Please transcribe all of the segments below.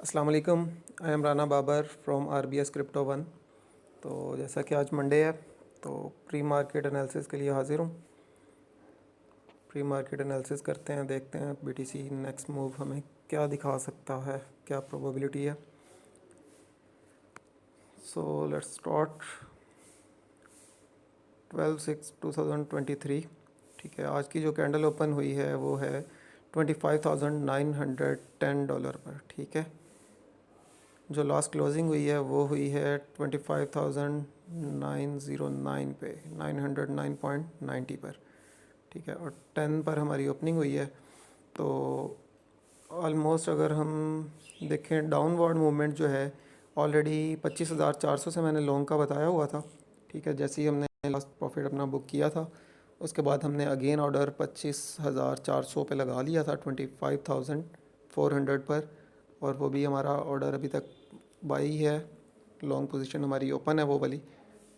अस्सलाम वालेकुम। I am Rana Babar from RBS crypto one. तो जैसा कि आज मंडे है तो प्री मार्केट एनालिसिस के लिए हाज़िर हूँ। प्री मार्केट एनालिसिस करते हैं, देखते हैं BTC नेक्स्ट मूव हमें क्या दिखा सकता है, क्या प्रोबेबिलिटी है। So let's start 12/6/2023। ठीक है, आज की जो कैंडल ओपन हुई है वो है $25,910 पर। ठीक है, जो लास्ट क्लोजिंग हुई है वो हुई है 25,909 पे, 909.90 पर। ठीक है, और 10 पर हमारी ओपनिंग हुई है। तो ऑलमोस्ट अगर हम देखें डाउनवर्ड मूवमेंट जो है ऑलरेडी 25,400 से मैंने लॉन्ग का बताया हुआ था। ठीक है, जैसे ही हमने लास्ट प्रॉफिट अपना बुक किया था उसके बाद हमने अगेन ऑर्डर 25,400 पे लगा लिया था 25,400 पर, और वो भी हमारा ऑर्डर अभी तक बाई है। लॉन्ग पोजीशन हमारी ओपन है वो वाली।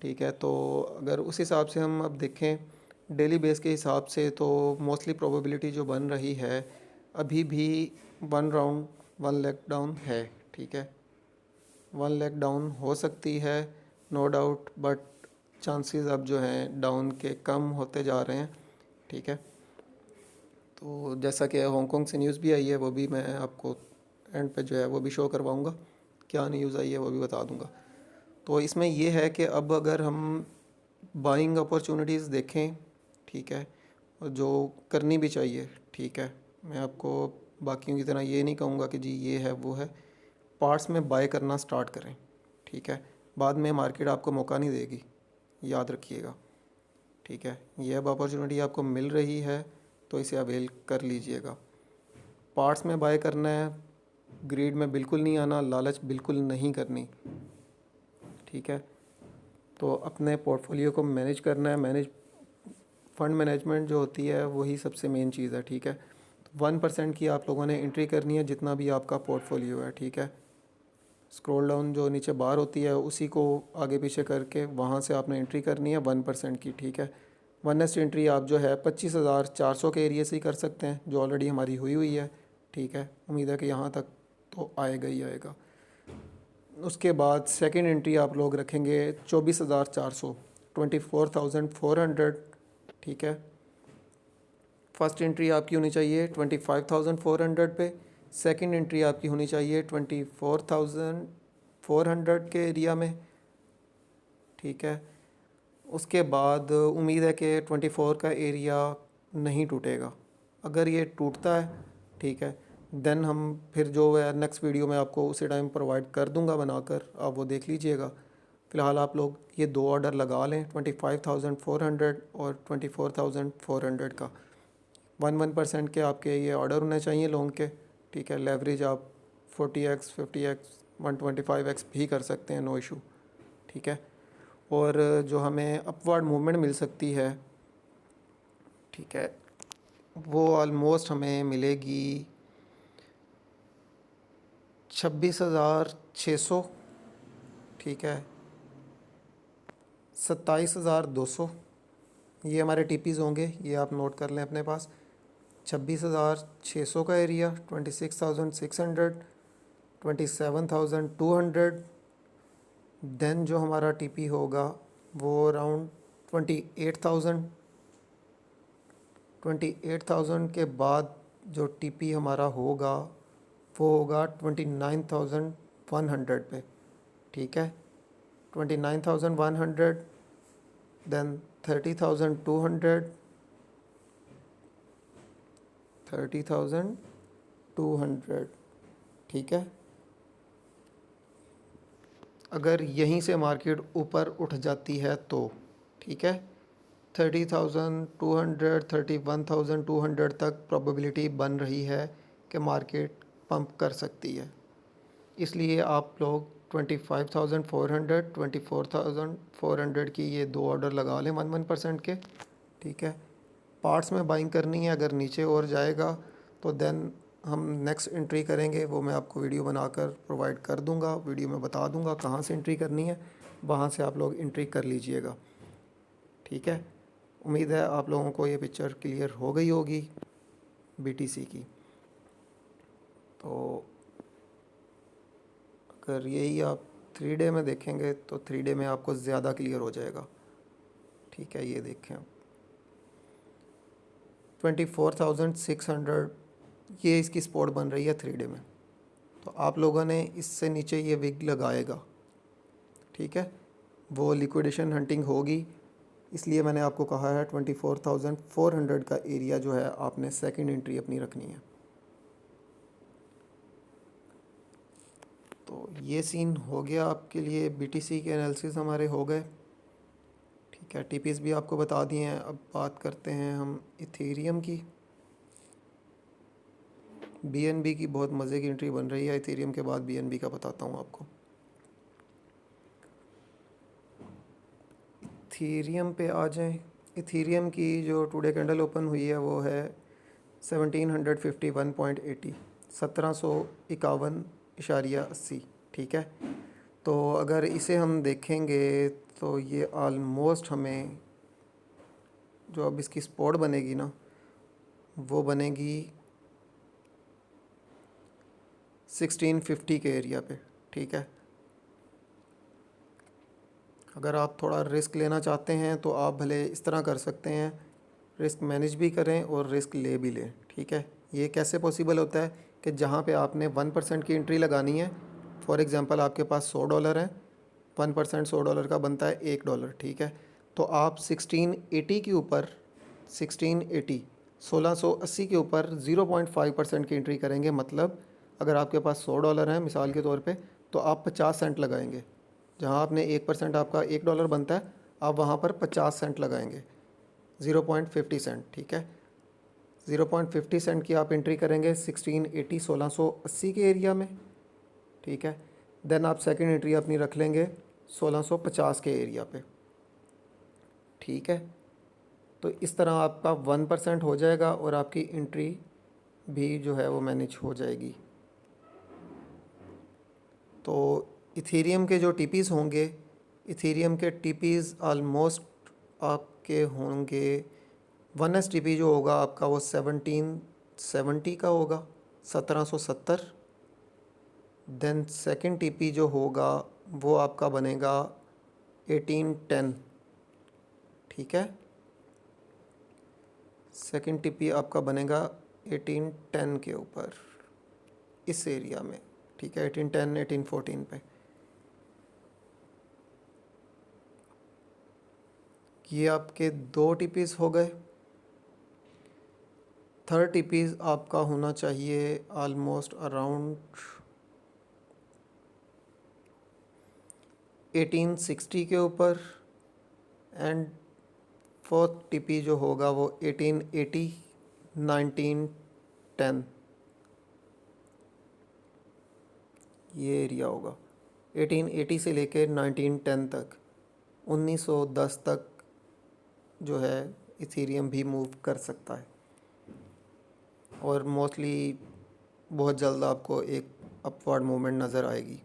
ठीक है, तो अगर उस हिसाब से हम अब देखें डेली बेस के हिसाब से तो मोस्टली प्रोबेबिलिटी जो बन रही है अभी भी वन राउंड 1 लेग डाउन है। ठीक है, 1 लेग डाउन हो सकती है नो डाउट, बट चांसेस अब जो हैं डाउन के कम होते जा रहे हैं। ठीक है, तो जैसा कि हांगकांग से न्यूज़ भी आई है वो भी मैं आपको एंड पे जो है वो भी शो करवाऊँगा, क्या न्यूज़ आई है वो भी बता दूँगा। तो इसमें ये है कि अब अगर हम बाइंग अपॉर्चुनिटीज़ देखें, ठीक है, और जो करनी भी चाहिए। ठीक है, मैं आपको बाकियों की तरह ये नहीं कहूँगा कि जी ये है वो है। पार्ट्स में बाय करना स्टार्ट करें। ठीक है, बाद में मार्केट आपको मौका नहीं देगी, याद रखिएगा। ठीक है, ये अब अपॉर्चुनिटी आपको मिल रही है तो इसे अवेल कर लीजिएगा। पार्ट्स में बाय करना है, ग्रीड में बिल्कुल नहीं आना, लालच बिल्कुल नहीं करनी। ठीक है, तो अपने पोर्टफोलियो को मैनेज करना है। फंड मैनेजमेंट जो होती है वही सबसे मेन चीज़ है। ठीक है, 1% की आप लोगों ने एंट्री करनी है जितना भी आपका पोर्टफोलियो है। ठीक है, स्क्रॉल डाउन जो नीचे बार होती है उसी को आगे पीछे करके वहाँ से आपने एंट्री करनी है 1% की। ठीक है, 1 एंट्री आप जो है 25,400 के एरिए से ही कर सकते हैं जो ऑलरेडी हमारी हुई हुई है। ठीक है, उम्मीद है कि यहाँ तक तो आएगा ही आएगा। उसके बाद सेकंड एंट्री आप लोग रखेंगे 24,400, 24,400। ठीक है, फर्स्ट एंट्री आपकी होनी चाहिए 25,400 पे, सेकंड एंट्री आपकी होनी चाहिए 24,400 के एरिया में। ठीक है, उसके बाद उम्मीद है कि 24 का एरिया नहीं टूटेगा। अगर ये टूटता है, ठीक है, देन हम फिर जो है नेक्स्ट वीडियो में आपको उसी टाइम प्रोवाइड कर दूंगा बनाकर, आप वो देख लीजिएगा। फ़िलहाल आप लोग ये दो ऑर्डर लगा लें 25,400 और 24,400 का। 1% के आपके ये ऑर्डर होने चाहिए लॉन्ग के। ठीक है, लेवरेज आप 40x 50x 125x भी कर सकते हैं, नो इशू। ठीक है, और जो हमें अपवर्ड मूवमेंट मिल सकती है, ठीक है, वो ऑलमोस्ट हमें मिलेगी 26,600। ठीक है, 27,200 ये हमारे टीपीज़ होंगे, ये आप नोट कर लें अपने पास। 26,600 का एरिया, 26,600, 27,200। देन जो हमारा टीपी होगा वो अराउंड 28,000। 28,000 के बाद जो टीपी हमारा होगा वो होगा 29,100 पे। ठीक है, 29,100, देन 30,200, 30,200। ठीक है, अगर यहीं से मार्केट ऊपर उठ जाती है तो ठीक है 30,200, 31,200 तक प्रोबेबिलिटी बन रही है कि मार्केट पंप कर सकती है। इसलिए आप लोग 25,400, 24,400 की ये दो ऑर्डर लगा लें 1% के। ठीक है, पार्ट्स में बाइंग करनी है, अगर नीचे और जाएगा तो देन हम नेक्स्ट एंट्री करेंगे, वो मैं आपको वीडियो बनाकर प्रोवाइड कर दूंगा। वीडियो में बता दूंगा कहाँ से एंट्री करनी है, वहाँ से आप लोग एंट्री कर लीजिएगा। ठीक है, उम्मीद है आप लोगों को ये पिक्चर क्लियर हो गई होगी BTC की। तो अगर यही आप 3 डे में देखेंगे तो 3 डे में आपको ज़्यादा क्लियर हो जाएगा। ठीक है, ये देखें आप 24,600 ये इसकी स्पॉट बन रही है 3 डे में। तो आप लोगों ने इससे नीचे ये विग लगाएगा। ठीक है, वो लिक्विडेशन हंटिंग होगी, इसलिए मैंने आपको कहा है 24,400 का एरिया जो है आपने सेकंड एंट्री अपनी रखनी है। तो ये सीन हो गया आपके लिए। बीटीसी के एनालिसिस हमारे हो गए। ठीक है, टीपीएस भी आपको बता दिए हैं। अब बात करते हैं हम इथेरियम की। बीएनबी की बहुत मज़े की एंट्री बन रही है। इथेरियम के बाद बीएनबी का बताता हूँ आपको। इथेरियम पे आ जाएं। इथेरियम की जो टुडे कैंडल ओपन हुई है वो है 1751.80, 1751.80। ठीक है, तो अगर इसे हम देखेंगे तो ये आलमोस्ट हमें जो अब इसकी स्पॉट बनेगी ना वो बनेगी 1650 के एरिया पे। ठीक है, अगर आप थोड़ा रिस्क लेना चाहते हैं तो आप भले इस तरह कर सकते हैं, रिस्क मैनेज भी करें और रिस्क ले भी लें। ठीक है, ये कैसे पॉसिबल होता है कि जहाँ पे आपने 1% की एंट्री लगानी है, फॉर एग्ज़ाम्पल आपके पास $100 है, 1% $100 का बनता है $1। ठीक है, तो आप 1680 के ऊपर 1680 के ऊपर 0.5% की एंट्री करेंगे। मतलब अगर आपके पास $100 है मिसाल के तौर पे, तो आप 50 सेंट लगाएंगे। जहाँ आपने 1% आपका $1 बनता है, आप वहाँ पर 50 सेंट लगाएंगे, 0.50 सेंट। ठीक है, 0.50 सेंट की आप एंट्री करेंगे 1680 के एरिया में। ठीक है, देन आप सेकंड एंट्री अपनी रख लेंगे 1650 के एरिया पे। ठीक है, तो इस तरह आपका 1% हो जाएगा और आपकी एंट्री भी जो है वो मैनेज हो जाएगी। तो इथेरियम के जो टीपीज़ होंगे, इथेरियम के टीपीज़ आलमोस्ट आपके होंगे 1S टीपी जो होगा आपका वो 1770 का होगा, 1770। देन सेकंड टीपी जो होगा वो आपका बनेगा 1810। ठीक है, सेकंड टीपी आपका बनेगा 1810 के ऊपर इस एरिया में। ठीक है, 1810 1814 पे। ये आपके 2 टीपीज़ हो गए। थर्ड टीपीज़ आपका होना चाहिए आलमोस्ट अराउंड 1860 के ऊपर। एंड फोर्थ टीपी जो होगा वो 1880 1910 ये एरिया होगा। 1880 से लेकर 1910 तक, 1910 तक जो है इथेरियम भी मूव कर सकता है और मोस्टली बहुत जल्द आपको एक अपवर्ड मूवमेंट नज़र आएगी।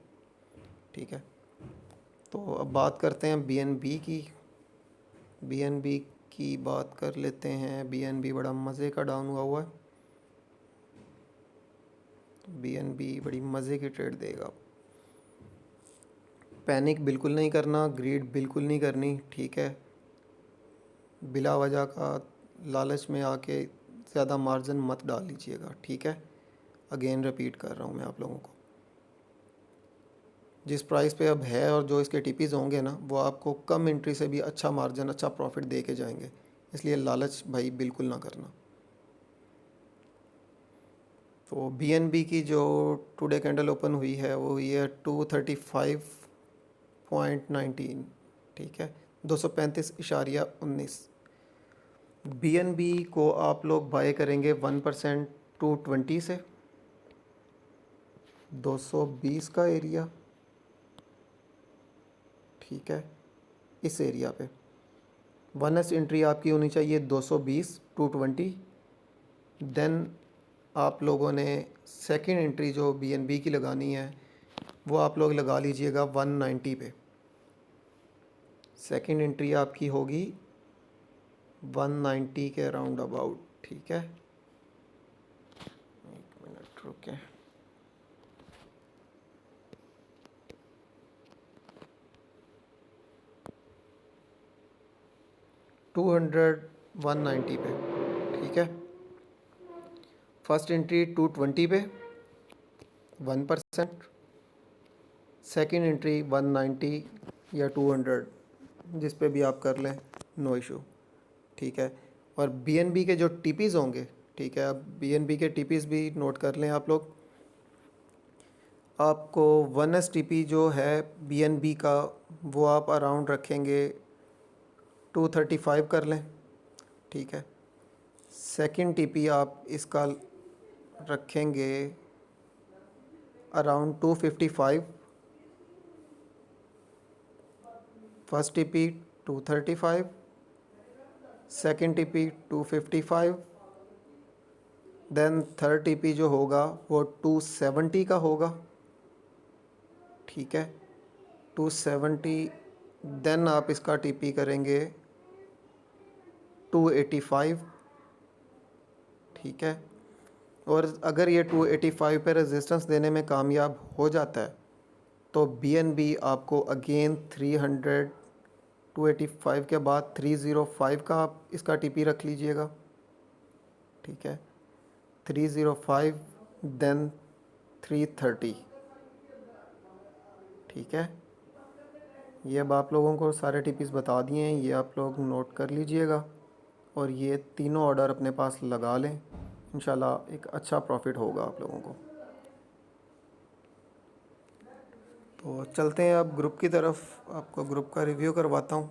ठीक है, तो अब बात करते हैं बीएनबी की। बीएनबी की बात कर लेते हैं। बीएनबी बड़ा मज़े का डाउन हुआ है। बीएनबी बड़ी मज़े की ट्रेड देगा। पैनिक बिल्कुल नहीं करना, ग्रीड बिल्कुल नहीं करनी। ठीक है, बिला वजह का लालच में आके ज़्यादा मार्जिन मत डाल लीजिएगा। ठीक है, अगेन रिपीट कर रहा हूँ मैं आप लोगों को, जिस प्राइस पे अब है और जो इसके टीपीज़ होंगे ना वो आपको कम एंट्री से भी अच्छा मार्जिन अच्छा प्रॉफिट दे के जाएंगे, इसलिए लालच भाई बिल्कुल ना करना। तो बीएनबी की जो टुडे कैंडल ओपन हुई है वो हुई है 235.19। ठीक है, 235.19। बीएनबी को आप लोग बाय करेंगे 1% 220 से 220 का एरिया। ठीक है, इस एरिया पे 1S एंट्री आपकी होनी चाहिए 220 220। देन आप लोगों ने सेकंड एंट्री जो बीएनबी की लगानी है वो आप लोग लगा लीजिएगा 190 पे। सेकंड एंट्री आपकी होगी 190 के अराउंड अबाउट। ठीक है, एक मिनट रुकें। 200 190 पे, ठीक है। फर्स्ट एंट्री 220 पे 1%, सेकेंड एंट्री 190 या 200, जिस पे भी आप कर लें, नो इशू, ठीक है। और बीएनबी के जो टीपीज़ होंगे, ठीक है, अब बीएनबी के टीपीज़ भी नोट कर लें आप लोग। आपको 1S टीपी जो है बीएनबी का, वो आप अराउंड रखेंगे 235 कर लें, ठीक है। सेकंड टीपी आप इसका रखेंगे around 255, first TP 235, second TP 255, then third TP जो होगा वो 270 का होगा, ठीक है, 270। देन आप इसका टीपी करेंगे 285, ठीक है। और अगर ये 285 पे रेजिस्टेंस देने में कामयाब हो जाता है तो बीएनबी आपको अगेन 300, 285 के बाद 305 का आप इसका टीपी रख लीजिएगा, ठीक है, 305, देन 330, ठीक है। ये अब आप लोगों को सारे टीपीज़ बता दिए हैं, ये आप लोग नोट कर लीजिएगा और ये तीनों ऑर्डर अपने पास लगा लें, इंशाल्लाह एक अच्छा प्रॉफिट होगा आप लोगों को। तो चलते हैं अब ग्रुप की तरफ, आपको ग्रुप का रिव्यू करवाता हूँ,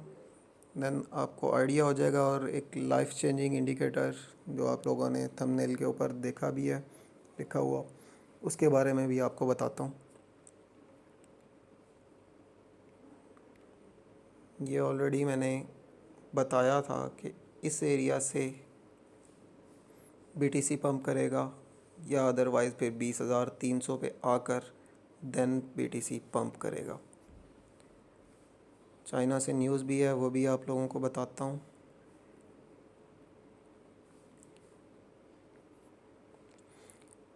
देन आपको आइडिया हो जाएगा। और एक लाइफ चेंजिंग इंडिकेटर जो आप लोगों ने थंबनेल के ऊपर देखा भी है लिखा हुआ, उसके बारे में भी आपको बताता हूँ। ये ऑलरेडी मैंने बताया था कि इस एरिया से बीटीसी पंप करेगा या अदरवाइज़ फिर 20,300 पे आकर देन बीटीसी पंप करेगा। चाइना से न्यूज़ भी है, वो भी आप लोगों को बताता हूँ।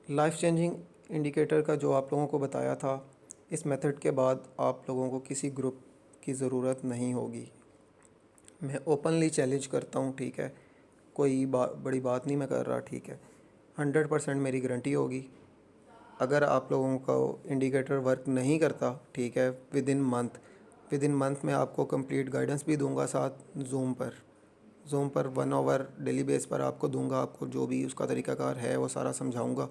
लाइफ चेंजिंग इंडिकेटर का जो आप लोगों को बताया था, इस मेथड के बाद आप लोगों को किसी ग्रुप की ज़रूरत नहीं होगी। मैं ओपनली चैलेंज करता हूँ, ठीक है, कोई बड़ी बात नहीं मैं कर रहा, ठीक है। 100% मेरी गारंटी होगी। अगर आप लोगों को इंडिकेटर वर्क नहीं करता, ठीक है, विद इन मंथ मैं आपको कंप्लीट गाइडेंस भी दूंगा, साथ ज़ूम पर 1 आवर डेली बेस पर आपको दूंगा, आपको जो भी उसका तरीक़ाकार है वो सारा समझाऊंगा।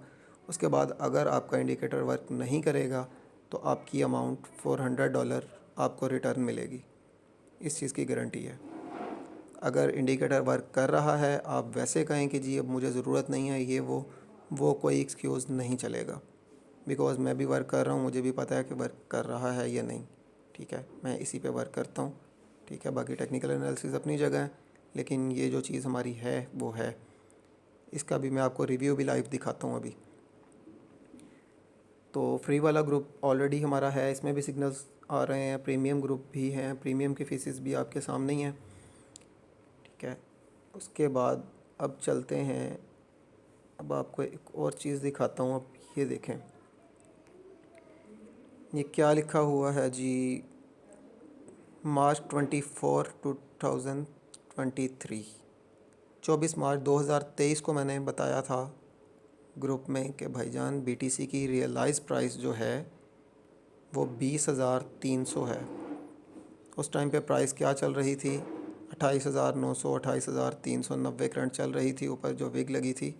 उसके बाद अगर आपका इंडिकेटर वर्क नहीं करेगा तो आपकी अमाउंट $400 आपको रिटर्न मिलेगी, इस चीज़ की गारंटी है। अगर इंडिकेटर वर्क कर रहा है, आप वैसे कहें कि जी अब मुझे ज़रूरत नहीं है, ये वो कोई एक्सक्यूज़ नहीं चलेगा, बिकॉज़ मैं भी वर्क कर रहा हूँ, मुझे भी पता है कि वर्क कर रहा है या नहीं, ठीक है। मैं इसी पे वर्क करता हूँ, ठीक है। बाकी टेक्निकल एनालिसिस अपनी जगह है, लेकिन ये जो चीज़ हमारी है वो है। इसका भी मैं आपको रिव्यू भी लाइव दिखाता हूँ अभी। तो फ्री वाला ग्रुप ऑलरेडी हमारा है, इसमें भी सिग्नल्स आ रहे हैं। प्रीमियम ग्रुप भी हैं, प्रीमियम की फ़ीसेस भी आपके सामने ही हैं, ठीक है। उसके बाद अब चलते हैं, अब आपको एक और चीज़ दिखाता हूँ। अब ये देखें, ये क्या लिखा हुआ है जी, मार्च 24 2023, 24 मार्च 2023 को मैंने बताया था ग्रुप में कि भाईजान बीटीसी की रियलाइज़ प्राइस जो है वो 20,300 है। उस टाइम पे प्राइस क्या चल रही थी, 28,900, 28,390 करंट चल रही थी। ऊपर जो विग लगी थी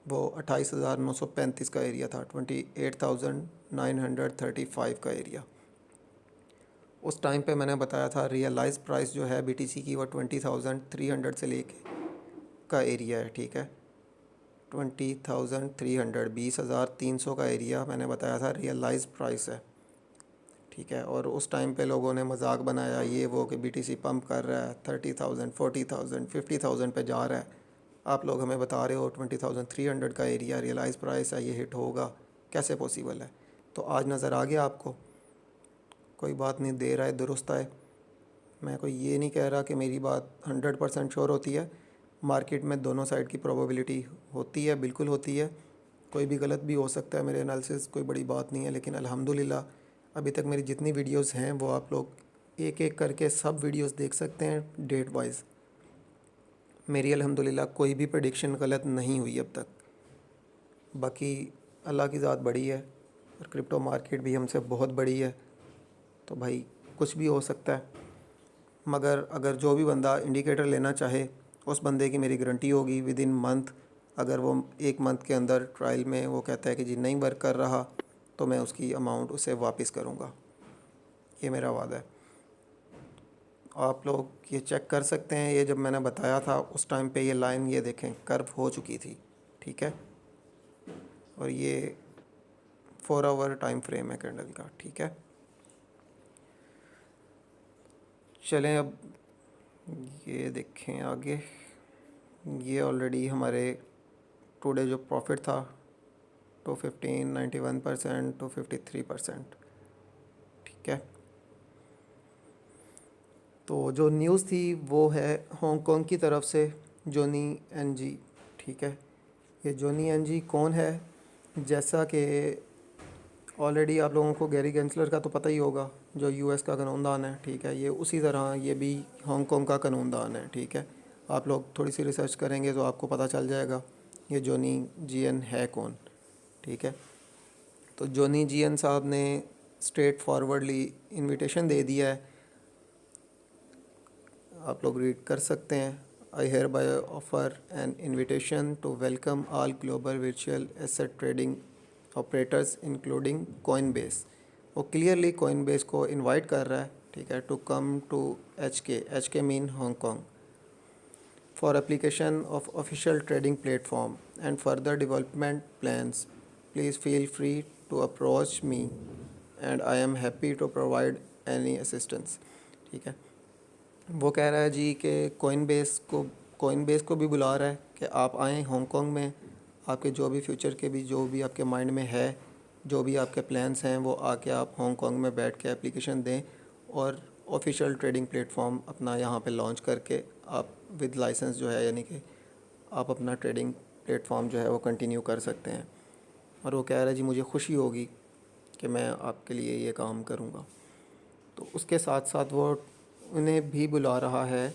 वो 28,935 का एरिया था, 28,935 का एरिया। उस टाइम पे मैंने बताया था रियलाइज़ प्राइस जो है बीटीसी की वो 20,300 से लेके का एरिया है, ठीक है। 20,300, 20,300 का एरिया मैंने बताया था रियलाइज़ प्राइस है, ठीक है। और उस टाइम पे लोगों ने मजाक बनाया ये वो कि बीटीसी पंप कर रहा है 30,000, 40,000, 50,000 पे जा रहा है। आप लोग हमें बता रहे हो 20,300 का एरिया रियलाइज़ प्राइस है, ये हिट होगा, कैसे पॉसिबल है। तो आज नज़र आ गया आपको। कोई बात नहीं, देर आए दुरुस्त आए। मैं कोई ये नहीं कह रहा कि मेरी बात 100% श्योर होती है। मार्केट में दोनों साइड की प्रोबेबिलिटी होती है, बिल्कुल होती है। कोई भी गलत भी हो सकता है, मेरे एनालिसिस कोई बड़ी बात नहीं है। लेकिन अल्हम्दुलिल्लाह अभी तक मेरी जितनी वीडियोस हैं वो आप लोग एक एक करके सब वीडियोस देख सकते हैं डेट वाइज, मेरी अल्हम्दुलिल्लाह कोई भी प्रेडिक्शन गलत नहीं हुई अब तक। बाकी अल्लाह की ज़ात बड़ी है और क्रिप्टो मार्केट भी हमसे बहुत बड़ी है, तो भाई कुछ भी हो सकता है। मगर अगर जो भी बंदा इंडिकेटर लेना चाहे, उस बंदे की मेरी गारंटी होगी विद इन मंथ, अगर वो 1 मंथ के अंदर ट्रायल में वो कहता है कि जी नहीं वर्क कर रहा, तो मैं उसकी अमाउंट उसे वापस करूँगा। ये मेरा वादा है। आप लोग ये चेक कर सकते हैं, ये जब मैंने बताया था उस टाइम पे ये लाइन ये देखें कर्व हो चुकी थी, ठीक है। और ये 4 आवर टाइम फ्रेम है कैंडल का, ठीक है। चलें अब ये देखें आगे। ये ऑलरेडी हमारे टुडे जो प्रॉफिट था 215, 91%, 253%, ठीक है। तो जो न्यूज़ थी वो है हांगकांग की तरफ से जोनी एनजी, ठीक है। ये जोनी एनजी कौन है? जैसा कि ऑलरेडी आप लोगों को गैरी गेंसलर का तो पता ही होगा, जो यूएस का कानूनदान है, ठीक है। ये उसी तरह ये भी हांगकांग का कानूनदान है, ठीक है। आप लोग थोड़ी सी रिसर्च करेंगे तो आपको पता चल जाएगा ये जोनी जीएन है कौन, ठीक है। तो जोनी जीएन साहब ने स्ट्रेट फॉरवर्डली इनविटेशन दे दिया है, आप लोग रीड कर सकते हैं। I hereby offer an invitation to welcome all global virtual asset trading operators including Coinbase. वो क्लियरली कॉइनबेस को इनवाइट कर रहा है, ठीक है, to come to H K mean Hong Kong for application of official trading platform and further development plans. Please feel free to approach me and I am happy to provide any assistance, ठीक है। वो कह रहा है जी कि Coinbase को भी बुला रहा है कि आप आएँ हांगकांग में, आपके जो भी फ्यूचर के भी जो भी आपके माइंड में है, जो भी आपके प्लान्स हैं, वो आके आप हांगकांग में बैठ के एप्लीकेशन दें और ऑफिशियल ट्रेडिंग प्लेटफॉर्म अपना यहाँ पे लॉन्च करके आप विद लाइसेंस जो है, यानी कि आप अपना ट्रेडिंग प्लेटफॉर्म जो है वो कंटिन्यू कर सकते हैं। और वो कह रहा है जी मुझे खुशी होगी कि मैं आपके लिए ये काम करूँगा। तो उसके साथ साथ वो उन्हें भी बुला रहा है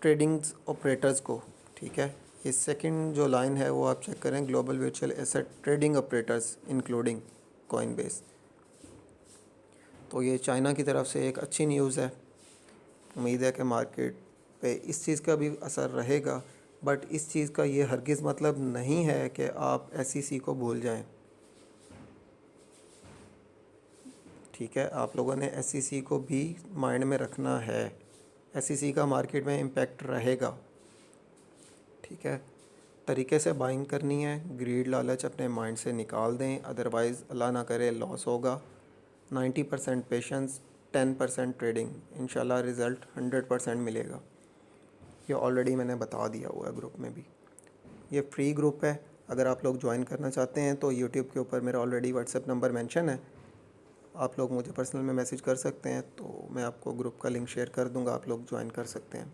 ट्रेडिंग ऑपरेटर्स को, ठीक है। ये सेकंड जो लाइन है वो आप चेक करें, global virtual asset trading operators including Coinbase. तो ये चाइना की तरफ से एक अच्छी न्यूज़ है। उम्मीद है कि मार्केट पे इस चीज़ का भी असर रहेगा, बट इस चीज़ का ये हरगिज़ मतलब नहीं है कि आप एसईसी को भूल जाएं, ठीक है। आप लोगों ने एसईसी को भी माइंड में रखना है। एसईसी का मार्केट में इम्पैक्ट रहेगा, ठीक है। तरीके से बाइंग करनी है, ग्रीड लालच अपने माइंड से निकाल दें, अदरवाइज़ अल्लाह ना करे लॉस होगा। 90% पेशेंस, 10% ट्रेडिंग, इंशाल्लाह रिज़ल्ट 100% मिलेगा। ये ऑलरेडी मैंने बता दिया हुआ है ग्रुप में भी। ये फ्री ग्रुप है, अगर आप लोग ज्वाइन करना चाहते हैं तो यूट्यूब के ऊपर मेरा ऑलरेडी व्हाट्सएप नंबर मेंशन है, आप लोग मुझे पर्सनल में मैसेज कर सकते हैं, तो मैं आपको ग्रुप का लिंक शेयर कर दूंगा, आप लोग ज्वाइन कर सकते हैं।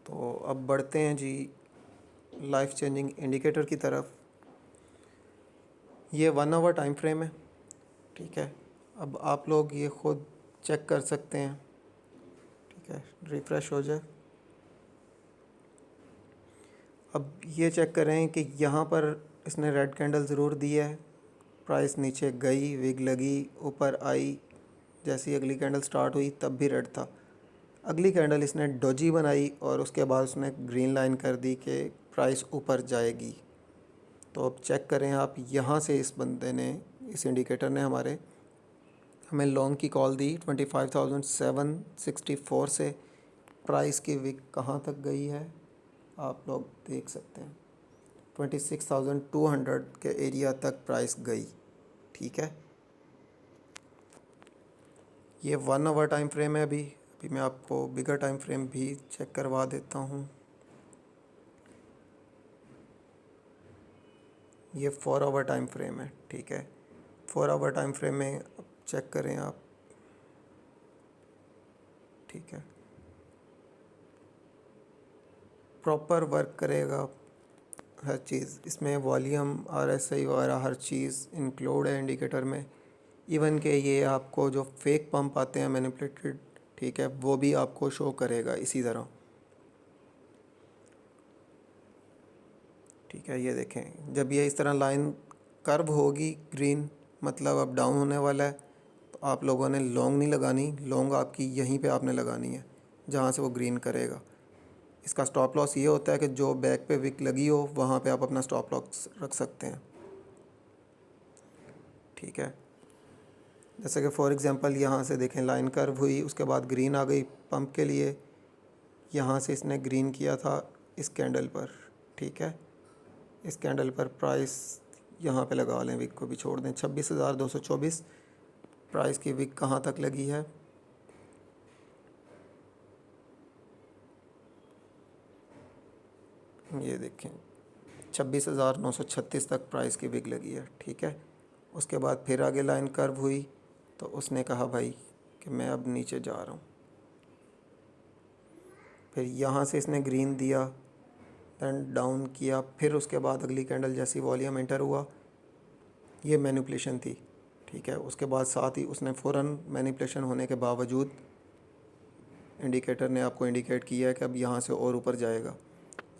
तो अब बढ़ते हैं जी लाइफ चेंजिंग इंडिकेटर की तरफ। ये 1 आवर टाइम फ्रेम है, ठीक है। अब आप लोग ये ख़ुद चेक कर सकते हैं, ठीक है। रिफ़्रेश हो जाए। अब ये चेक करें कि यहाँ पर इसने रेड कैंडल ज़रूर दी है, प्राइस नीचे गई, विग लगी, ऊपर आई, जैसी अगली कैंडल स्टार्ट हुई तब भी रेड था। अगली कैंडल इसने डोजी बनाई और उसके बाद उसने ग्रीन लाइन कर दी कि प्राइस ऊपर जाएगी। तो अब चेक करें आप, यहाँ से इस बंदे ने, इस इंडिकेटर ने हमें लॉन्ग की कॉल दी 25,764 से। प्राइस की विक कहाँ तक गई है आप लोग देख सकते हैं, 26,200 के एरिया तक प्राइस गई, ठीक है। ये 1 आवर टाइम फ्रेम है। अभी मैं आपको बिगर टाइम फ्रेम भी चेक करवा देता हूँ। ये 4 आवर टाइम फ्रेम है, ठीक है। 4 आवर टाइम फ्रेम में चेक करें आप, ठीक है। प्रॉपर वर्क करेगा हर चीज़ इसमें, वॉल्यूम, आरएसआई वगैरह हर चीज़ इंक्लूड है इंडिकेटर में। इवन के ये आपको जो फेक पंप आते हैं मैनिपुलेटेड, ठीक है, वो भी आपको शो करेगा इसी तरह। ठीक है, ये देखें जब ये इस तरह लाइन कर्व होगी ग्रीन, मतलब अब डाउन होने वाला है, तो आप लोगों ने लॉन्ग नहीं लगानी, लॉन्ग आपकी यहीं पे आपने लगानी है जहाँ से वो ग्रीन करेगा। इसका स्टॉप लॉस ये होता है कि जो बैक पे विक लगी हो वहाँ पे आप अपना स्टॉप लॉस रख सकते हैं। ठीक है, जैसे कि फॉर एग्जांपल यहाँ से देखें लाइन कर्व हुई, उसके बाद ग्रीन आ गई पंप के लिए, यहाँ से इसने ग्रीन किया था इस कैंडल पर। ठीक है, इस कैंडल पर प्राइस यहाँ पे लगा लें, विक को भी छोड़ दें, 26,224 प्राइस की विक कहाँ तक लगी है, ये देखें 26,936 तक प्राइस की विक लगी है। ठीक है, उसके बाद फिर आगे लाइन कर्व हुई तो उसने कहा भाई कि मैं अब नीचे जा रहा हूँ, फिर यहाँ से इसने ग्रीन दिया, दैन डाउन किया, फिर उसके बाद अगली कैंडल जैसी वॉल्यूम एंटर हुआ, ये मैनिपुलेशन थी। ठीक है, उसके बाद साथ ही उसने फ़ौरन मैनिपुलेशन होने के बावजूद इंडिकेटर ने आपको इंडिकेट किया है कि अब यहाँ से और ऊपर जाएगा,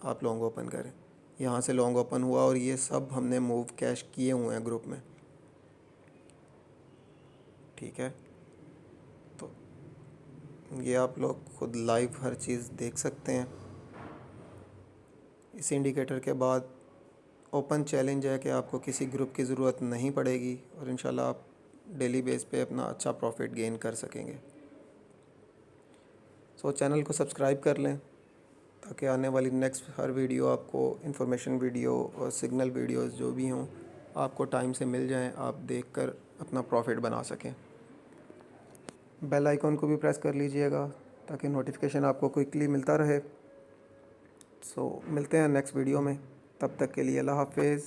आप लॉन्ग ओपन करें। यहाँ से लॉन्ग ओपन हुआ और ये सब हमने मूव कैश किए हुए हैं ग्रुप में। ठीक है, तो ये आप लोग खुद लाइव हर चीज़ देख सकते हैं। इस इंडिकेटर के बाद ओपन चैलेंज है कि आपको किसी ग्रुप की ज़रूरत नहीं पड़ेगी और इंशाल्लाह आप डेली बेस पे अपना अच्छा प्रॉफिट गेन कर सकेंगे। सो चैनल को सब्सक्राइब कर लें ताकि आने वाली नेक्स्ट हर वीडियो आपको इन्फॉर्मेशन वीडियो और सिग्नल वीडियोस जो भी हों आपको टाइम से मिल जाएं, आप देखकर अपना प्रॉफिट बना सकें। बेल आइकॉन को भी प्रेस कर लीजिएगा ताकि नोटिफिकेशन आपको क्विकली मिलता रहे। सो मिलते हैं नेक्स्ट वीडियो में, तब तक के लिए अल्लाह हाफिज़।